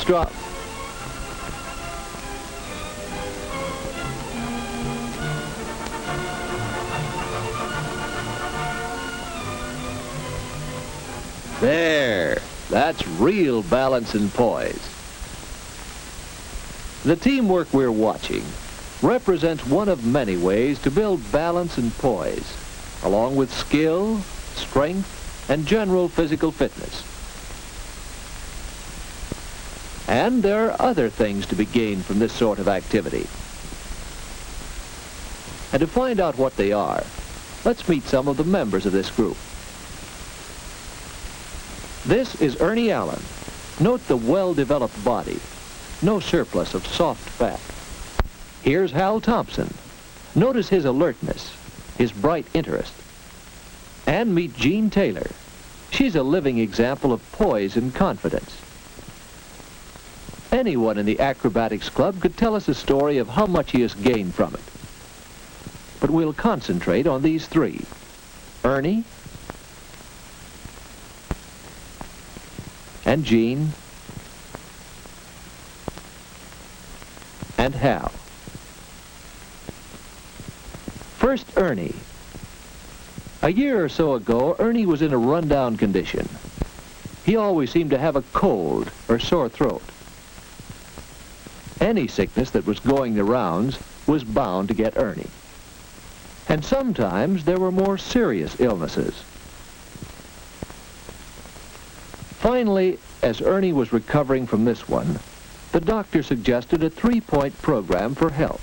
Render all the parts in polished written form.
Let's drop. There. That's real balance and poise. The teamwork we're watching represents one of many ways to build balance and poise, along with skill, strength, and general physical fitness. And there are other things to be gained from this sort of activity. And to find out what they are, let's meet some of the members of this group. This is Ernie Allen. Note the well-developed body, no surplus of soft fat. Here's Hal Thompson. Notice his alertness, his bright interest. And meet Jean Taylor. She's a living example of poise and confidence. Anyone in the Acrobatics Club could tell us a story of how much he has gained from it. But we'll concentrate on these three: Ernie, and Jean, and Hal. First, Ernie. A year or so ago, Ernie was in a run-down condition. He always seemed to have a cold or sore throat. Any sickness that was going the rounds was bound to get Ernie. And sometimes there were more serious illnesses. Finally, as Ernie was recovering from this one, the doctor suggested a 3-point program for health.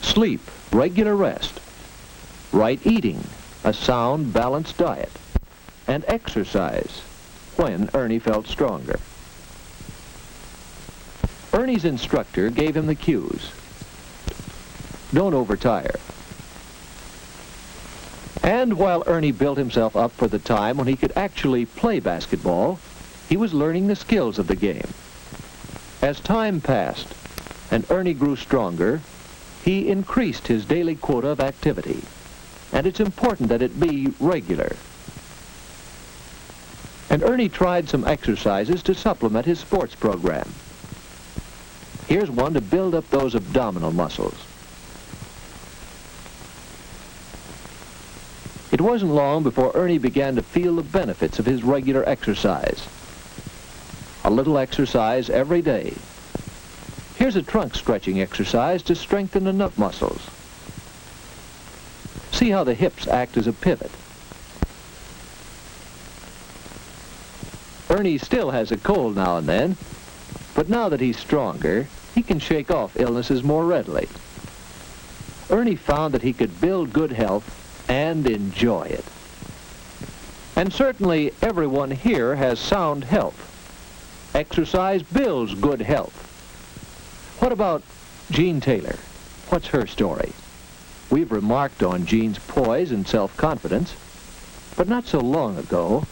Sleep, regular rest, right eating, a sound, balanced diet, and exercise when Ernie felt stronger. Ernie's instructor gave him the cues. Don't overtire. And while Ernie built himself up for the time when he could actually play basketball, he was learning the skills of the game. As time passed and Ernie grew stronger, he increased his daily quota of activity. And it's important that it be regular. And Ernie tried some exercises to supplement his sports program. Here's one to build up those abdominal muscles. It wasn't long before Ernie began to feel the benefits of his regular exercise. A little exercise every day. Here's a trunk stretching exercise to strengthen the nut muscles. See how the hips act as a pivot. Ernie still has a cold now and then, but now that he's stronger, he can shake off illnesses more readily. Ernie found that he could build good health and enjoy it. And certainly everyone here has sound health. Exercise builds good health. What about Jean Taylor? What's her story? We've remarked on Jean's poise and self-confidence, but not so long ago,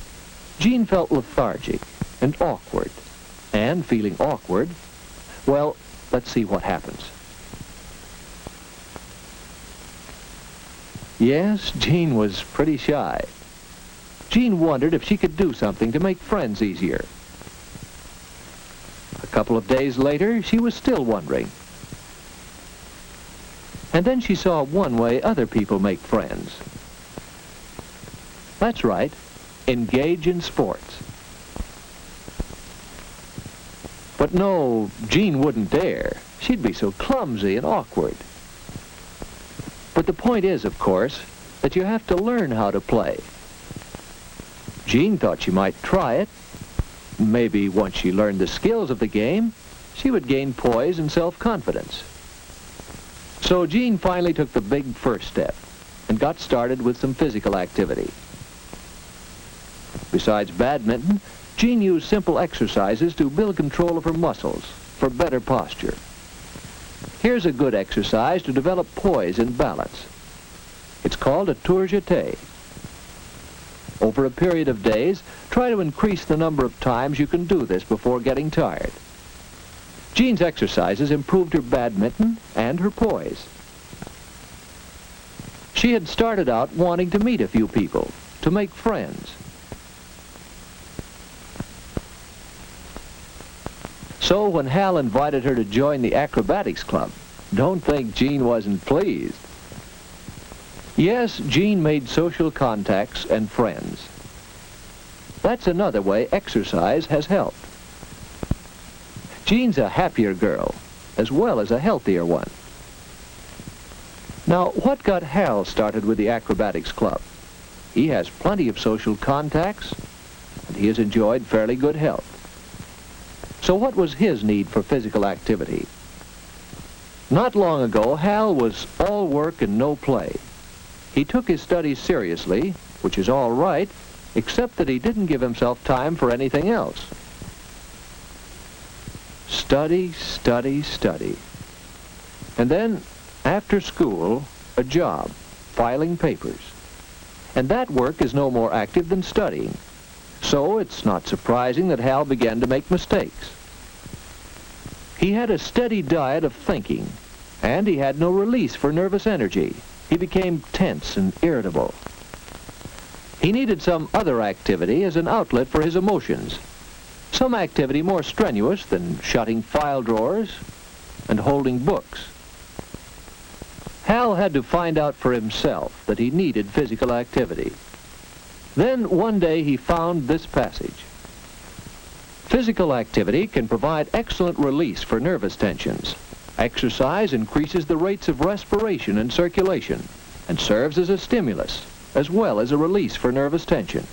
Jean felt lethargic and awkward. And feeling awkward, well, let's see what happens. Yes, Jean was pretty shy. Jean wondered if she could do something to make friends easier. A couple of days later, she was still wondering. And then she saw one way other people make friends. That's right, engage in sports. But no, Jean wouldn't dare. She'd be so clumsy and awkward. But the point is, of course, that you have to learn how to play. Jean thought she might try it. Maybe once she learned the skills of the game, she would gain poise and self-confidence. So Jean finally took the big first step and got started with some physical activity. Besides badminton, Jean used simple exercises to build control of her muscles for better posture. Here's a good exercise to develop poise and balance. It's called a tour jeté. Over a period of days, try to increase the number of times you can do this before getting tired. Jean's exercises improved her badminton and her poise. She had started out wanting to meet a few people, to make friends. So when Hal invited her to join the Acrobatics Club, don't think Jean wasn't pleased. Yes, Jean made social contacts and friends. That's another way exercise has helped. Jean's a happier girl, as well as a healthier one. Now, what got Hal started with the Acrobatics Club? He has plenty of social contacts, and he has enjoyed fairly good health. So what was his need for physical activity? Not long ago, Hal was all work and no play. He took his studies seriously, which is all right, except that he didn't give himself time for anything else. Study, study, study. And then, after school, a job, filing papers. And that work is no more active than studying. So it's not surprising that Hal began to make mistakes. He had a steady diet of thinking, and he had no release for nervous energy. He became tense and irritable. He needed some other activity as an outlet for his emotions. Some activity more strenuous than shutting file drawers and holding books. Hal had to find out for himself that he needed physical activity. Then one day he found this passage. Physical activity can provide excellent release for nervous tensions. Exercise increases the rates of respiration and circulation and serves as a stimulus as well as a release for nervous tension.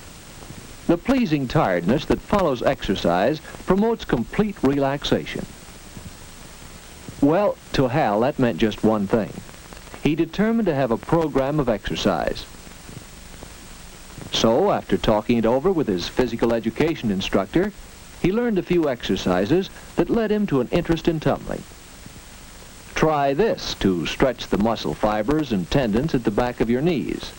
The pleasing tiredness that follows exercise promotes complete relaxation. Well, to Hal, that meant just one thing. He determined to have a program of exercise. So, after talking it over with his physical education instructor, he learned a few exercises that led him to an interest in tumbling. Try this to stretch the muscle fibers and tendons at the back of your knees.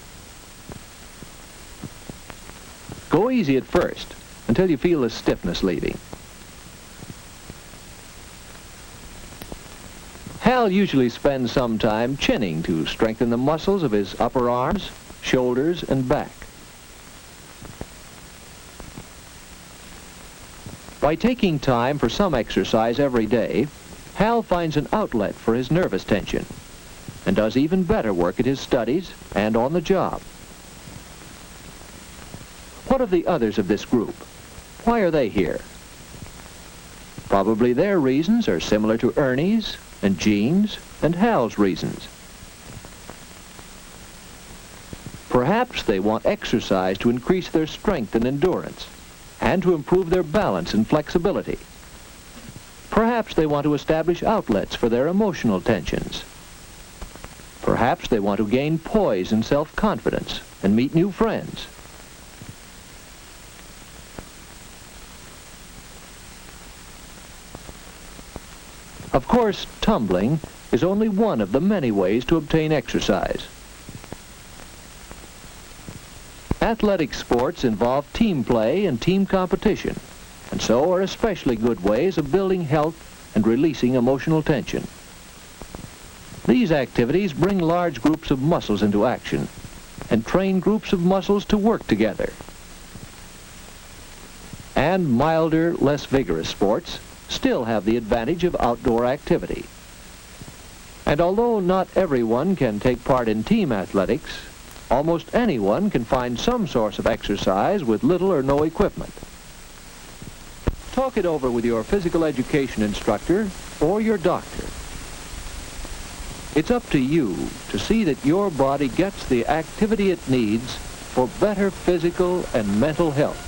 Go easy at first, until you feel the stiffness leaving. Hal usually spends some time chinning to strengthen the muscles of his upper arms, shoulders, and back. By taking time for some exercise every day, Hal finds an outlet for his nervous tension and does even better work at his studies and on the job. What of the others of this group? Why are they here? Probably their reasons are similar to Ernie's and Jean's and Hal's reasons. Perhaps they want exercise to increase their strength and endurance and to improve their balance and flexibility. Perhaps they want to establish outlets for their emotional tensions. Perhaps they want to gain poise and self-confidence and meet new friends. Of course, tumbling is only one of the many ways to obtain exercise. Athletic sports involve team play and team competition, and so are especially good ways of building health and releasing emotional tension. These activities bring large groups of muscles into action and train groups of muscles to work together. And milder, less vigorous sports still have the advantage of outdoor activity. And although not everyone can take part in team athletics, almost anyone can find some source of exercise with little or no equipment. Talk it over with your physical education instructor or your doctor. It's up to you to see that your body gets the activity it needs for better physical and mental health.